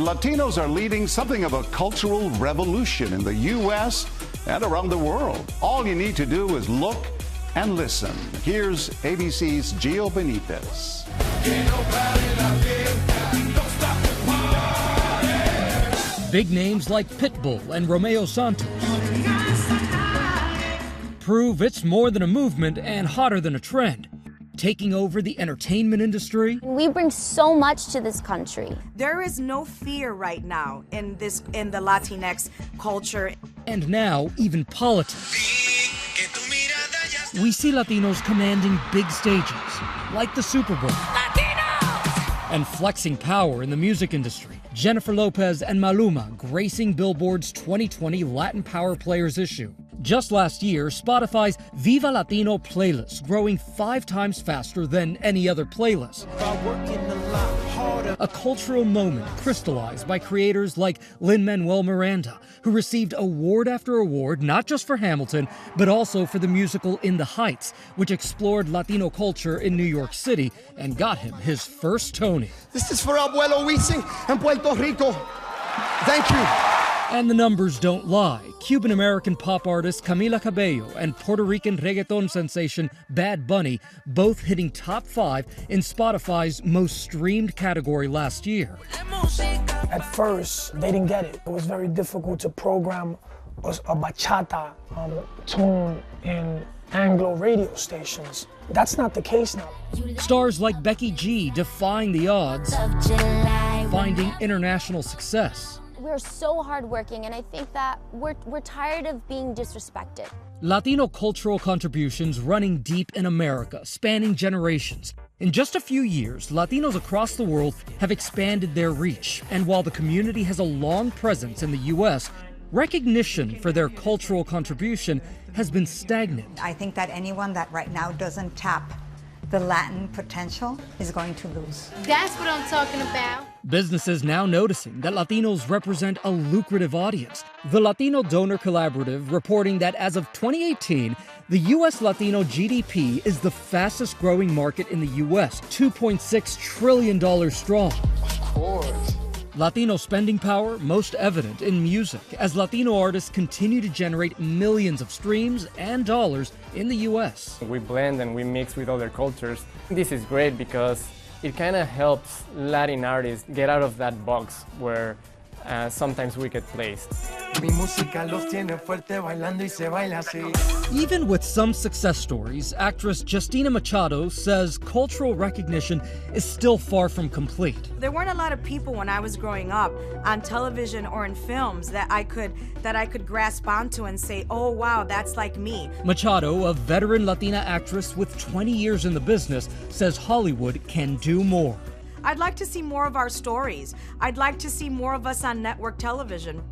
Latinos are leading something of a cultural revolution in the U.S. and around the world. All you need to do is look and listen. Here's ABC's Gio Benitez. Big names like Pitbull and Romeo Santos prove it's more than a movement and hotter than a trend, taking over the entertainment industry. We bring so much to this country. There is no fear right now in the Latinx culture. And now, even politics. We see Latinos commanding big stages, like the Super Bowl. Latinos! And flexing power in the music industry. Jennifer Lopez and Maluma gracing Billboard's 2020 Latin Power Players issue. Just last year, Spotify's Viva Latino playlist growing 5 times faster than any other playlist. A cultural moment crystallized by creators like Lin-Manuel Miranda, who received award after award not just for Hamilton, but also for the musical In the Heights, which explored Latino culture in New York City and got him his first Tony. This is for Abuelo Wisin and Puerto Rico. Thank you. And the numbers don't lie. Cuban-American pop artist Camila Cabello and Puerto Rican reggaeton sensation Bad Bunny both hitting top 5 in Spotify's most streamed category last year. At first, they didn't get it. It was very difficult to program a bachata tune in Anglo radio stations. That's not the case now. Stars like Becky G defying the odds, finding international success. We're so hardworking, and I think that we're tired of being disrespected. Latino cultural contributions running deep in America, spanning generations. In just a few years, Latinos across the world have expanded their reach. And while the community has a long presence in the U.S., recognition for their cultural contribution has been stagnant. I think that anyone that right now doesn't tap the Latin potential is going to lose. That's what I'm talking about. Businesses now noticing that Latinos represent a lucrative audience. The Latino Donor Collaborative reporting that as of 2018, the U.S. Latino GDP is the fastest growing market in the U.S., $2.6 trillion strong. Of course. Latino spending power most evident in music, as Latino artists continue to generate millions of streams and dollars in the U.S. We blend and we mix with other cultures. This is great because it kind of helps Latin artists get out of that box where sometimes we get placed. Even with some success stories, actress Justina Machado says cultural recognition is still far from complete. There weren't a lot of people when I was growing up on television or in films that I could grasp onto and say, oh wow, that's like me. Machado, a veteran Latina actress with 20 years in the business, says Hollywood can do more. I'd like to see more of our stories. I'd like to see more of us on network television.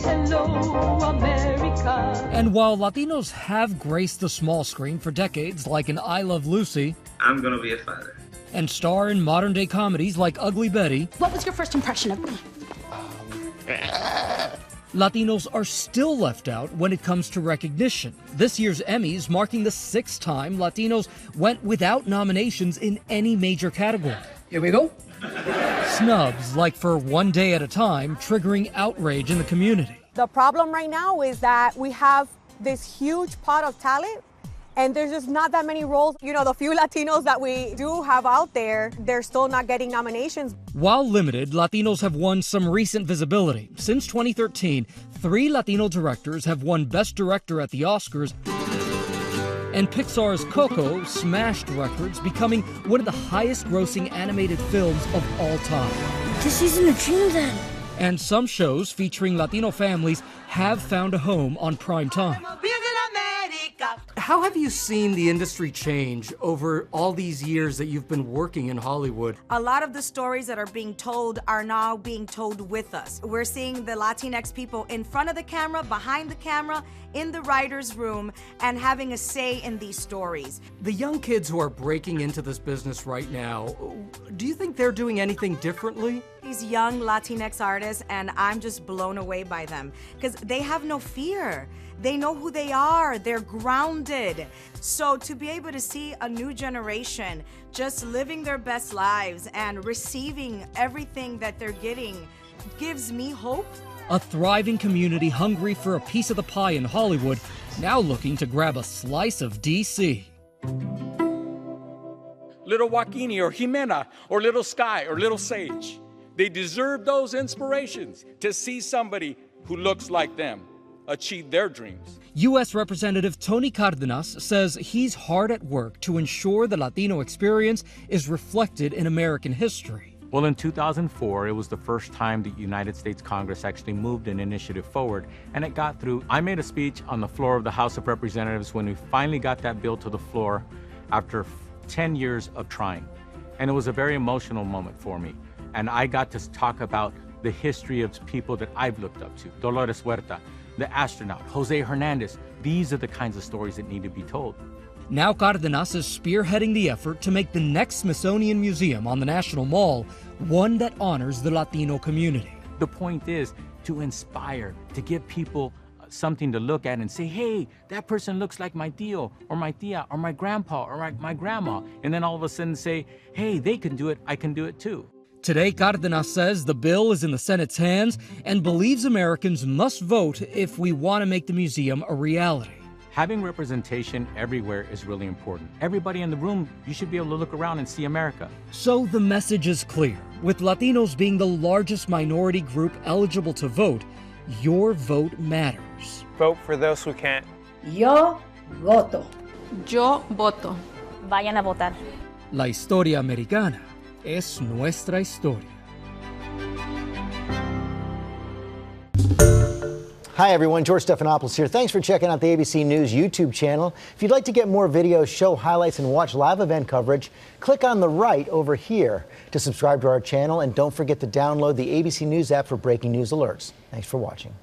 Hello, America. And while Latinos have graced the small screen for decades, like in I Love Lucy, I'm gonna be a father, and star in modern-day comedies like Ugly Betty, what was your first impression of me? Latinos are still left out when it comes to recognition. This year's Emmys marking the 6th time Latinos went without nominations in any major category. Here we go. Snubs, like for One Day at a Time, triggering outrage in the community. The problem right now is that we have this huge pot of talent, and there's just not that many roles. You know, the few Latinos that we do have out there, they're still not getting nominations. While limited, Latinos have won some recent visibility. Since 2013, 3 Latino directors have won Best Director at the Oscars, and Pixar's Coco smashed records, becoming one of the highest-grossing animated films of all time. This isn't a dream then. And some shows featuring Latino families have found a home on prime time. How have you seen the industry change over all these years that you've been working in Hollywood? A lot of the stories that are being told are now being told with us. We're seeing the Latinx people in front of the camera, behind the camera, in the writer's room, and having a say in these stories. The young kids who are breaking into this business right now, do you think they're doing anything differently? These young Latinx artists, and I'm just blown away by them because they have no fear. They know who they are. They're grounded. So to be able to see a new generation just living their best lives and receiving everything that they're getting gives me hope. A thriving community hungry for a piece of the pie in Hollywood, now looking to grab a slice of D.C. Little Joaquini or Jimena or Little Sky or Little Sage. They deserve those inspirations to see somebody who looks like them achieve their dreams. U.S. Representative Tony Cardenas says he's hard at work to ensure the Latino experience is reflected in American history. Well, in 2004, it was the first time the United States Congress actually moved an initiative forward, and it got through. I made a speech on the floor of the House of Representatives when we finally got that bill to the floor after 10 years of trying. And it was a very emotional moment for me. And I got to talk about the history of people that I've looked up to. Dolores Huerta, the astronaut, Jose Hernandez. These are the kinds of stories that need to be told. Now Cardenas is spearheading the effort to make the next Smithsonian Museum on the National Mall one that honors the Latino community. The point is to inspire, to give people something to look at and say, hey, that person looks like my tío or my tía or my grandpa or my grandma. And then all of a sudden say, hey, they can do it, I can do it too. Today, Cardenas says the bill is in the Senate's hands and believes Americans must vote if we want to make the museum a reality. Having representation everywhere is really important. Everybody in the room, you should be able to look around and see America. So the message is clear. With Latinos being the largest minority group eligible to vote, your vote matters. Vote for those who can't. Yo voto. Yo voto. Vayan a votar. La historia americana es nuestra historia. Hi everyone, George Stephanopoulos here. Thanks for checking out the ABC News YouTube channel. If you'd like to get more videos, show highlights, and watch live event coverage, click on the right over here to subscribe to our channel, and don't forget to download the ABC News app for breaking news alerts. Thanks for watching.